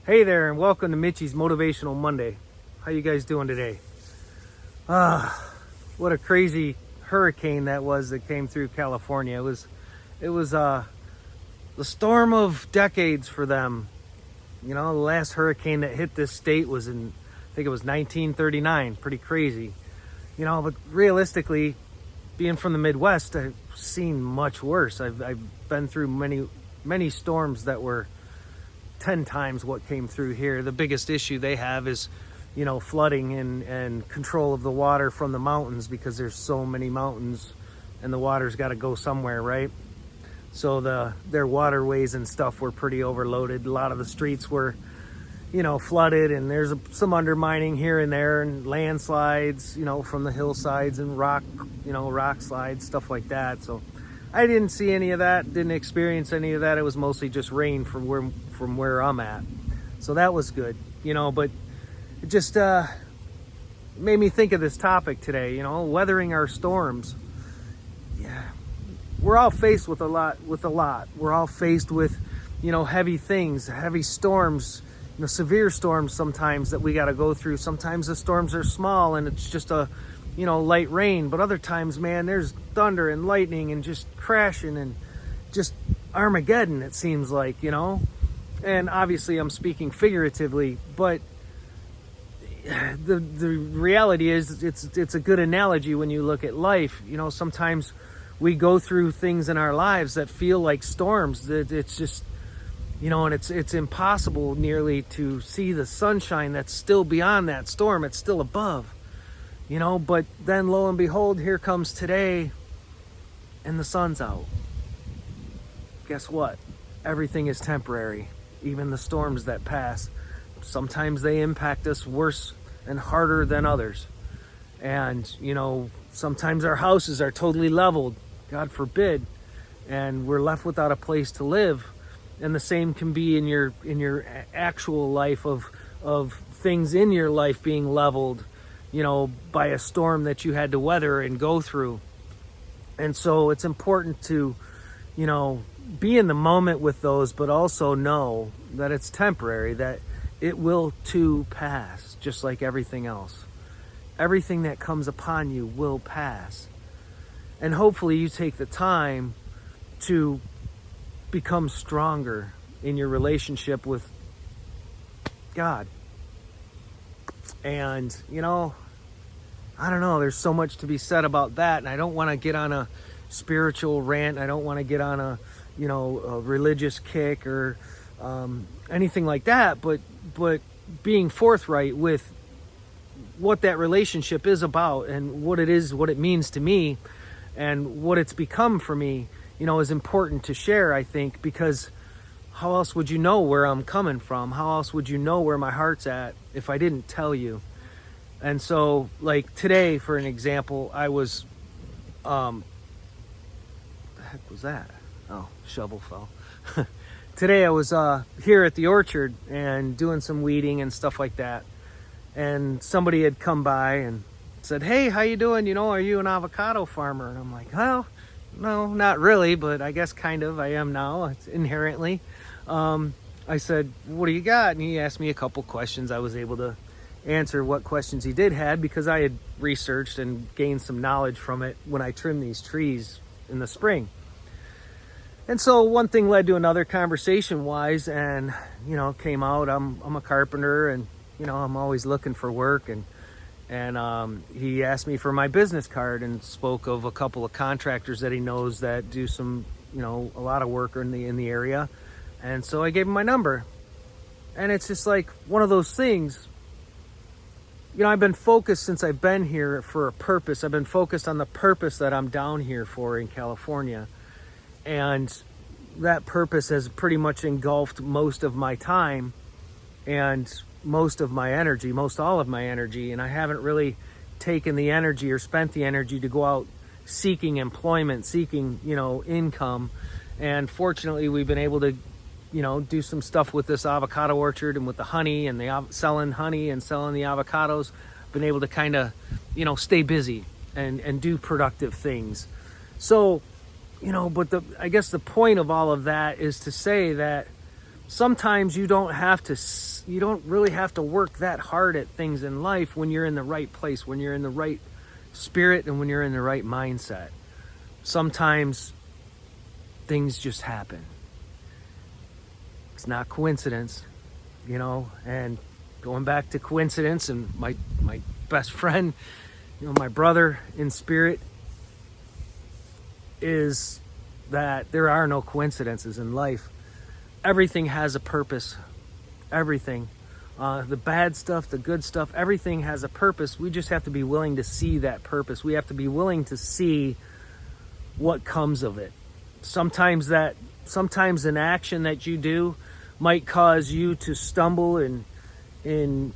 Hey there, and welcome to Mitchie's Motivational Monday. How you guys doing today? What a crazy hurricane that was that came through California. It was the storm of decades for them. You know, the last hurricane that hit this state was in, I think it was 1939. Pretty crazy. You know, but realistically, being from the Midwest, I've seen much worse. I've been through many storms that were 10 times what came through here. The biggest issue they have is, you know, flooding and control of the water from the mountains, because there's so many mountains and the water's got to go somewhere, right? So their waterways and stuff were pretty overloaded. A lot of the streets were, you know, flooded, and there's some undermining here and there, and landslides, you know, from the hillsides, and rock slides, stuff like that. So I didn't see any of that, didn't experience any of that. It was mostly just rain from where I'm at. So that was good, you know, but it just made me think of this topic today, you know, weathering our storms. Yeah, we're all faced with a lot. We're all faced with, you know, heavy things, heavy storms, you know, severe storms sometimes that we got to go through. Sometimes the storms are small and it's just a, you know, light rain, but other times, man, there's thunder and lightning and just crashing and just Armageddon, it seems like, you know. And obviously I'm speaking figuratively, but the reality is it's a good analogy when you look at life. You know, sometimes we go through things in our lives that feel like storms, that it's just, you know, and it's impossible nearly to see the sunshine that's still beyond that storm. It's still above. You know, but then lo and behold, here comes today and the sun's out. Guess what? Everything is temporary, even the storms that pass. Sometimes they impact us worse and harder than others. And, you know, sometimes our houses are totally leveled, God forbid, and we're left without a place to live. And the same can be in your actual life of things in your life being leveled, you know, by a storm that you had to weather and go through. And so it's important to, you know, be in the moment with those, but also know that it's temporary, that it will too pass, just like everything else. Everything that comes upon you will pass. And hopefully you take the time to become stronger in your relationship with God. And, you know, I don't know, there's so much to be said about that. And I don't want to get on a spiritual rant. I don't want to get on a, you know, a religious kick or anything like that. But being forthright with what that relationship is about and what it is, what it means to me and what it's become for me, you know, is important to share, I think, because how else would you know where I'm coming from? How else would you know where my heart's at if I didn't tell you? And so, like today, for an example, I was, the heck was that? Oh, shovel fell. Today I was here at the orchard and doing some weeding and stuff like that. And somebody had come by and said, "Hey, how you doing? You know, are you an avocado farmer?" And I'm like, "Well, no, not really, but I guess kind of. I am now, inherently." I said, "What do you got?" And he asked me a couple questions. I was able to answer what questions he did had because I had researched and gained some knowledge from it when I trimmed these trees in the spring. And so one thing led to another conversation-wise, and, you know, came out. I'm a carpenter, and, you know, I'm always looking for work, and he asked me for my business card and spoke of a couple of contractors that he knows that do some, you know, a lot of work in the area. And so I gave him my number. And it's just like one of those things. You know, I've been focused since I've been here for a purpose. I've been focused on the purpose that I'm down here for in California. And that purpose has pretty much engulfed most of my time and most of my energy, most all of my energy. And I haven't really taken the energy or spent the energy to go out seeking employment, seeking, you know, income. And fortunately, we've been able to, you know, do some stuff with this avocado orchard and with the honey and the selling honey and selling the avocados. Been able to kind of, you know, stay busy and do productive things. So, you know, but I guess the point of all of that is to say that sometimes you don't have to, you don't really have to work that hard at things in life when you're in the right place, when you're in the right spirit, and when you're in the right mindset. Sometimes things just happen. It's not coincidence, and going back to coincidence and my best friend, my brother in spirit, is that there are no coincidences in life. Everything has a purpose. Everything. The bad stuff, the good stuff, everything has a purpose. We just have to be willing to see that purpose. We have to be willing to see what comes of it. Sometimes an action that you do might cause you to stumble in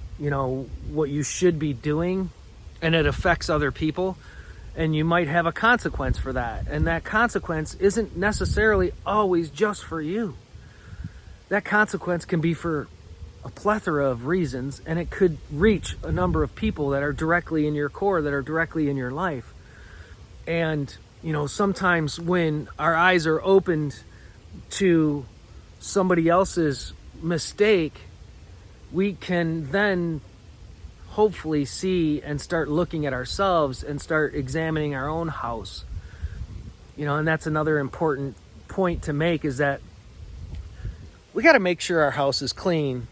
what you should be doing, and it affects other people, and you might have a consequence for that. And that consequence isn't necessarily always just for you. That consequence can be for a plethora of reasons, and it could reach a number of people that are directly in your core, that are directly in your life. And sometimes when our eyes are opened to somebody else's mistake, we can then hopefully see and start looking at ourselves and start examining our own house. And that's another important point to make, is that we got to make sure our house is clean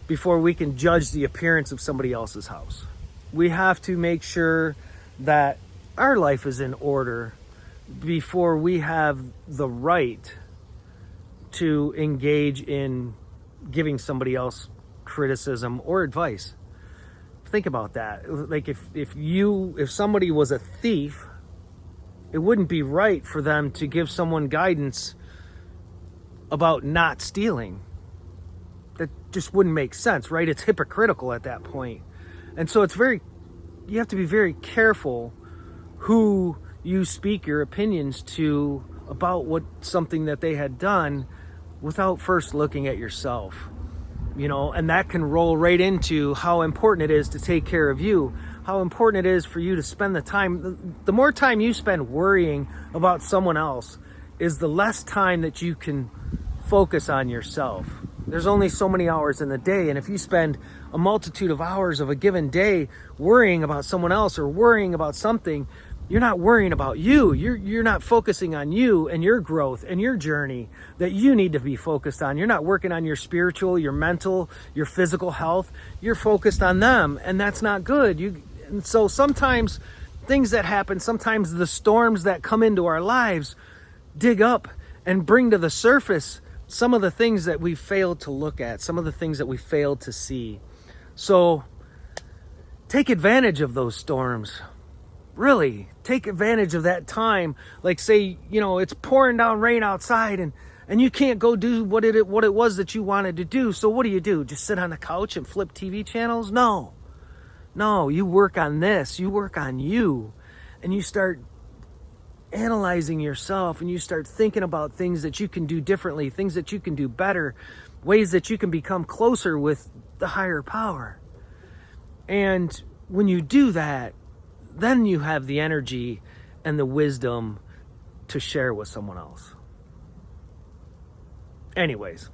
before we can judge the appearance of somebody else's house. We have to make sure that our life is in order before we have the right to engage in giving somebody else criticism or advice. Think about that. Like if somebody was a thief, it wouldn't be right for them to give someone guidance about not stealing. That just wouldn't make sense, right? It's hypocritical at that point. And so you have to be very careful who you speak your opinions to about something that they had done, without first looking at yourself. And that can roll right into how important it is to take care of you, how important it is for you to spend the time. The more time you spend worrying about someone else is the less time that you can focus on yourself. There's only so many hours in the day, and if you spend a multitude of hours of a given day worrying about someone else or worrying about something, you're not worrying about you. You're not focusing on you and your growth and your journey that you need to be focused on. You're not working on your spiritual, your mental, your physical health. You're focused on them, and that's not good. And so sometimes things that happen, sometimes the storms that come into our lives dig up and bring to the surface some of the things that we failed to look at, some of the things that we failed to see. So take advantage of those storms. Really, take advantage of that time. Like, say, it's pouring down rain outside and you can't go do what it was that you wanted to do. So what do? Just sit on the couch and flip TV channels? No, you work on this. You work on you, and you start analyzing yourself, and you start thinking about things that you can do differently, things that you can do better, ways that you can become closer with the higher power. And when you do that, then you have the energy and the wisdom to share with someone else. Anyways,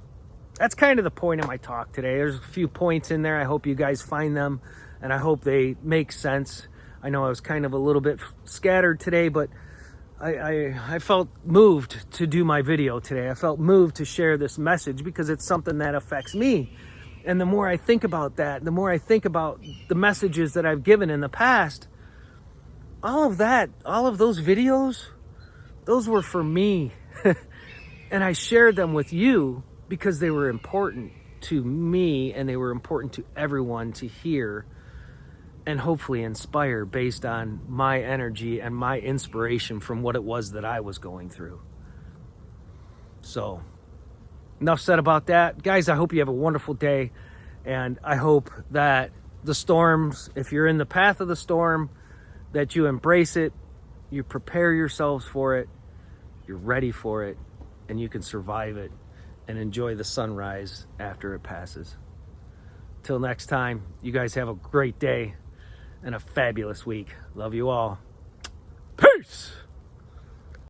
that's kind of the point of my talk today. There's a few points in there. I hope you guys find them, and I hope they make sense. I know I was kind of a little bit scattered today, but I felt moved to do my video today. I felt moved to share this message because it's something that affects me. And the more I think about that, the more I think about the messages that I've given in the past, all of those videos, those were for me. And I shared them with you because they were important to me, and they were important to everyone to hear and hopefully inspire based on my energy and my inspiration from what it was that I was going through. So, enough said about that. Guys, I hope you have a wonderful day, and I hope that the storms, if you're in the path of the storm, that you embrace it, you prepare yourselves for it, you're ready for it, and you can survive it and enjoy the sunrise after it passes. Till next time, you guys have a great day and a fabulous week. Love you all.